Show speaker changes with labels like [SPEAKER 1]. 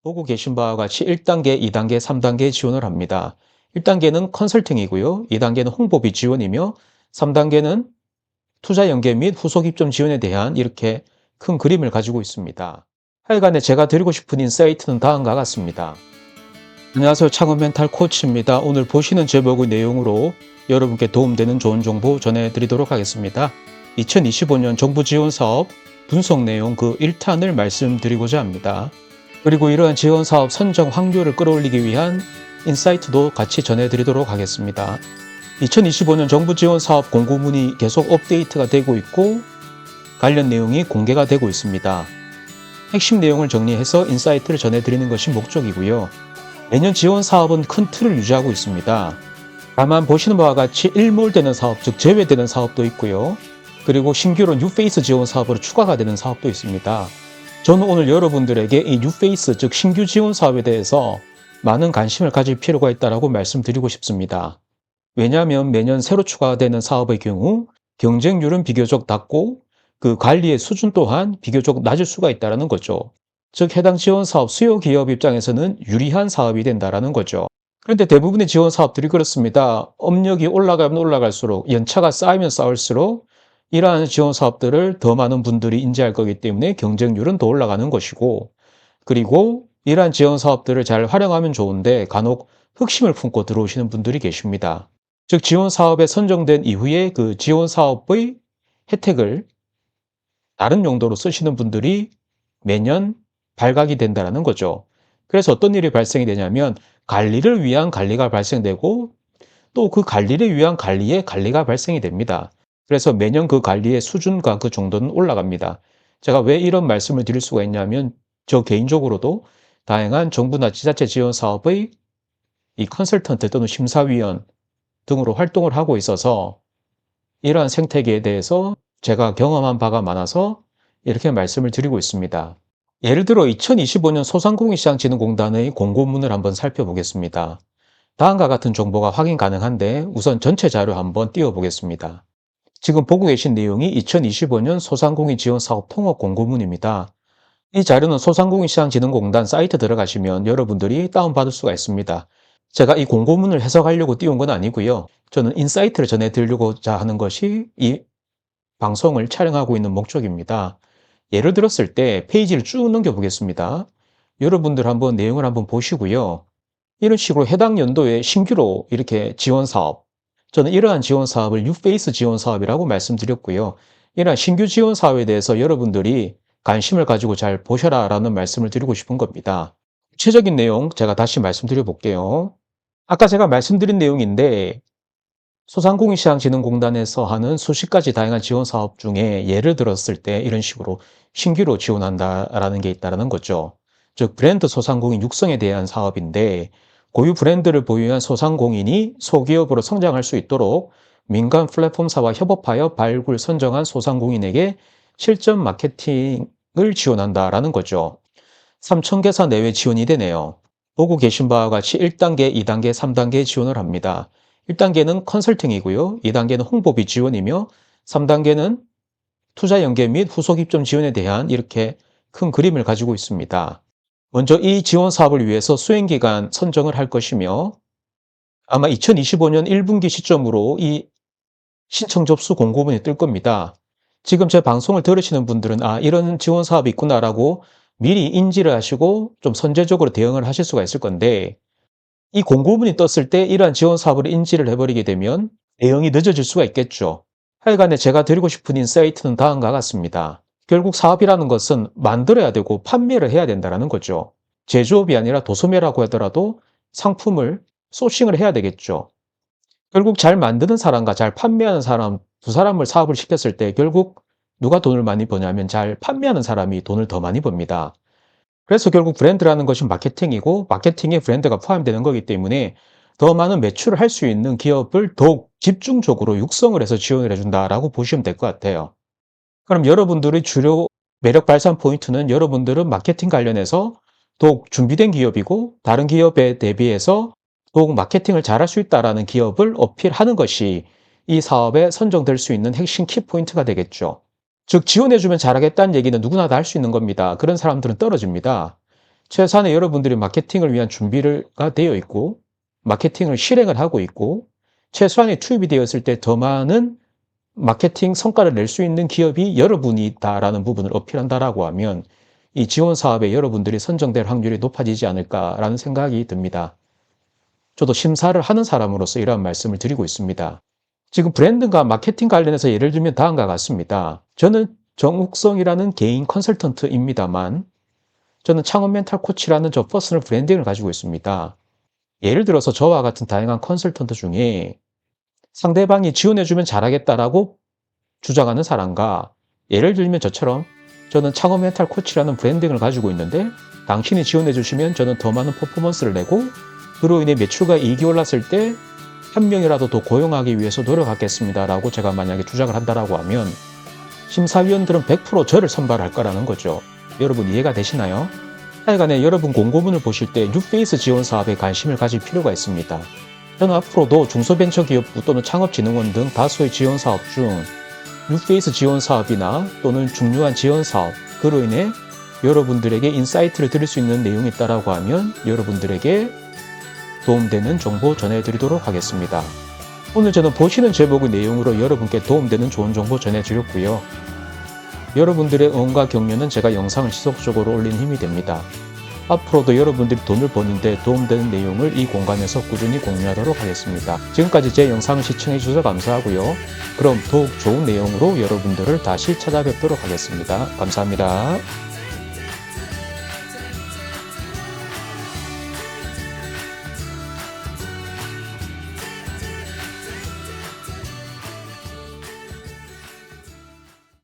[SPEAKER 1] 보고 계신 바와 같이 1단계, 2단계, 3단계 지원을 합니다. 1단계는 컨설팅이고요. 2단계는 홍보비 지원이며 3단계는 투자 연계 및 후속 입점 지원에 대한 이렇게 큰 그림을 가지고 있습니다. 하여간에 제가 드리고 싶은 인사이트는 다음과 같습니다. 안녕하세요. 창업 멘탈 코치입니다. 오늘 보시는 제목의 내용으로 여러분께 도움되는 좋은 정보 전해드리도록 하겠습니다. 2025년 정부 지원 사업 분석 내용 그 1탄을 말씀드리고자 합니다. 그리고 이러한 지원 사업 선정 확률을 끌어올리기 위한 인사이트도 같이 전해드리도록 하겠습니다. 2025년 정부 지원 사업 공고문이 계속 업데이트가 되고 있고 관련 내용이 공개가 되고 있습니다. 핵심 내용을 정리해서 인사이트를 전해드리는 것이 목적이고요. 매년 지원 사업은 큰 틀을 유지하고 있습니다. 다만 보시는 바와 같이 일몰되는 사업, 즉 제외되는 사업도 있고요. 그리고 신규로 뉴페이스 지원 사업으로 추가가 되는 사업도 있습니다. 저는 오늘 여러분들에게 이 뉴페이스, 즉 신규 지원 사업에 대해서 많은 관심을 가질 필요가 있다고 말씀드리고 싶습니다. 왜냐하면 매년 새로 추가되는 사업의 경우 경쟁률은 비교적 낮고 그 관리의 수준 또한 비교적 낮을 수가 있다는 거죠. 즉 해당 지원 사업 수요 기업 입장에서는 유리한 사업이 된다는 거죠. 그런데 대부분의 지원 사업들이 그렇습니다. 업력이 올라가면 올라갈수록 연차가 쌓이면 쌓을수록 이러한 지원 사업들을 더 많은 분들이 인지할 거기 때문에 경쟁률은 더 올라가는 것이고, 그리고 이러한 지원 사업들을 잘 활용하면 좋은데 간혹 흑심을 품고 들어오시는 분들이 계십니다. 즉 지원 사업에 선정된 이후에 그 지원 사업의 혜택을 다른 용도로 쓰시는 분들이 매년 발각이 된다는 거죠. 그래서 어떤 일이 발생이 되냐면 관리를 위한 관리가 발생되고 또 그 관리를 위한 관리에 관리가 발생이 됩니다. 그래서 매년 그 관리의 수준과 그 정도는 올라갑니다. 제가 왜 이런 말씀을 드릴 수가 있냐면 저 개인적으로도 다양한 정부나 지자체 지원 사업의 이 컨설턴트 또는 심사위원 등으로 활동을 하고 있어서 이러한 생태계에 대해서 제가 경험한 바가 많아서 이렇게 말씀을 드리고 있습니다. 예를 들어 2025년 소상공인시장진흥공단의 공고문을 한번 살펴보겠습니다. 다음과 같은 정보가 확인 가능한데 우선 전체 자료 한번 띄워보겠습니다. 지금 보고 계신 내용이 2025년 소상공인 지원 사업 통합 공고문입니다. 이 자료는 소상공인시장진흥공단 사이트 들어가시면 여러분들이 다운받을 수가 있습니다. 제가 이 공고문을 해석하려고 띄운 건 아니고요. 저는 인사이트를 전해드리려고자 하는 것이 이 방송을 촬영하고 있는 목적입니다. 예를 들었을 때 페이지를 쭉 넘겨보겠습니다. 여러분들 한번 내용을 한번 보시고요. 이런 식으로 해당 연도에 신규로 이렇게 지원 사업, 저는 이러한 지원 사업을 뉴페이스 지원 사업이라고 말씀드렸고요. 이러한 신규 지원 사업에 대해서 여러분들이 관심을 가지고 잘 보셔라 라는 말씀을 드리고 싶은 겁니다. 구체적인 내용 제가 다시 말씀드려 볼게요. 아까 제가 말씀드린 내용인데 소상공인시장진흥공단에서 하는 수십 가지 다양한 지원 사업 중에 예를 들었을 때 이런 식으로 신규로 지원한다라는 게 있다는 거죠. 즉 브랜드 소상공인 육성에 대한 사업인데 고유 브랜드를 보유한 소상공인이 소기업으로 성장할 수 있도록 민간 플랫폼사와 협업하여 발굴 선정한 소상공인에게 실전 마케팅을 지원한다라는 거죠. 3,000개사 내외 지원이 되네요. 보고 계신 바와 같이 1단계, 2단계, 3단계 지원을 합니다. 1단계는 컨설팅이고요. 2단계는 홍보비 지원이며 3단계는 투자 연계 및 후속 입점 지원에 대한 이렇게 큰 그림을 가지고 있습니다. 먼저 이 지원 사업을 위해서 수행기간 선정을 할 것이며 아마 2025년 1분기 시점으로 이 신청 접수 공고문이 뜰 겁니다. 지금 제 방송을 들으시는 분들은 이런 지원 사업이 있구나라고 미리 인지를 하시고 좀 선제적으로 대응을 하실 수가 있을 건데 이 공고문이 떴을 때 이러한 지원 사업을 인지를 해버리게 되면 대응이 늦어질 수가 있겠죠. 하여간에 제가 드리고 싶은 인사이트는 다음과 같습니다. 결국 사업이라는 것은 만들어야 되고 판매를 해야 된다는 거죠. 제조업이 아니라 도소매라고 하더라도 상품을 소싱을 해야 되겠죠. 결국 잘 만드는 사람과 잘 판매하는 사람 두 사람을 사업을 시켰을 때 결국 누가 돈을 많이 버냐면 잘 판매하는 사람이 돈을 더 많이 법니다. 그래서 결국 브랜드라는 것이 마케팅이고 마케팅에 브랜드가 포함되는 거기 때문에 더 많은 매출을 할 수 있는 기업을 더욱 집중적으로 육성을 해서 지원을 해준다라고 보시면 될 것 같아요. 그럼 여러분들의 주요 매력 발산 포인트는 여러분들은 마케팅 관련해서 더욱 준비된 기업이고 다른 기업에 대비해서 더욱 마케팅을 잘할 수 있다는 기업을 어필하는 것이 이 사업에 선정될 수 있는 핵심 키포인트가 되겠죠. 즉 지원해주면 잘하겠다는 얘기는 누구나 다 할 수 있는 겁니다. 그런 사람들은 떨어집니다. 최소한의 여러분들이 마케팅을 위한 준비가 되어 있고 마케팅을 실행을 하고 있고 최소한의 투입이 되었을 때 더 많은 마케팅 성과를 낼 수 있는 기업이 여러분이다라는 부분을 어필한다라고 하면 이 지원 사업에 여러분들이 선정될 확률이 높아지지 않을까라는 생각이 듭니다. 저도 심사를 하는 사람으로서 이러한 말씀을 드리고 있습니다. 지금 브랜드가 마케팅 관련해서 예를 들면 다음과 같습니다. 저는 정욱성이라는 개인 컨설턴트입니다만 저는 창업 멘탈 코치라는 저 퍼스널 브랜딩을 가지고 있습니다. 예를 들어서 저와 같은 다양한 컨설턴트 중에 상대방이 지원해주면 잘하겠다라고 주장하는 사람과 예를 들면 저처럼 저는 창업 멘탈 코치라는 브랜딩을 가지고 있는데 당신이 지원해주시면 저는 더 많은 퍼포먼스를 내고 그로 인해 매출과 이익이 올랐을 때 한 명이라도 더 고용하기 위해서 노력하겠습니다 라고 제가 만약에 주장을 한다라고 하면 심사위원들은 100% 저를 선발할 거라는 거죠. 여러분 이해가 되시나요? 하여간에 여러분 공고문을 보실 때 뉴페이스 지원 사업에 관심을 가질 필요가 있습니다. 저는 앞으로도 중소벤처기업부 또는 창업진흥원 등 다수의 지원 사업 중 뉴페이스 지원 사업이나 또는 중요한 지원 사업, 그로 인해 여러분들에게 인사이트를 드릴 수 있는 내용이 있다라고 하면 여러분들에게 도움되는 정보 전해드리도록 하겠습니다. 오늘 저는 보시는 제목의 내용으로 여러분께 도움되는 좋은 정보 전해드렸고요. 여러분들의 응원과 격려는 제가 영상을 지속적으로 올리는 힘이 됩니다. 앞으로도 여러분들이 돈을 버는데 도움되는 내용을 이 공간에서 꾸준히 공유하도록 하겠습니다. 지금까지 제 영상을 시청해주셔서 감사하고요. 그럼 더욱 좋은 내용으로 여러분들을 다시 찾아뵙도록 하겠습니다. 감사합니다.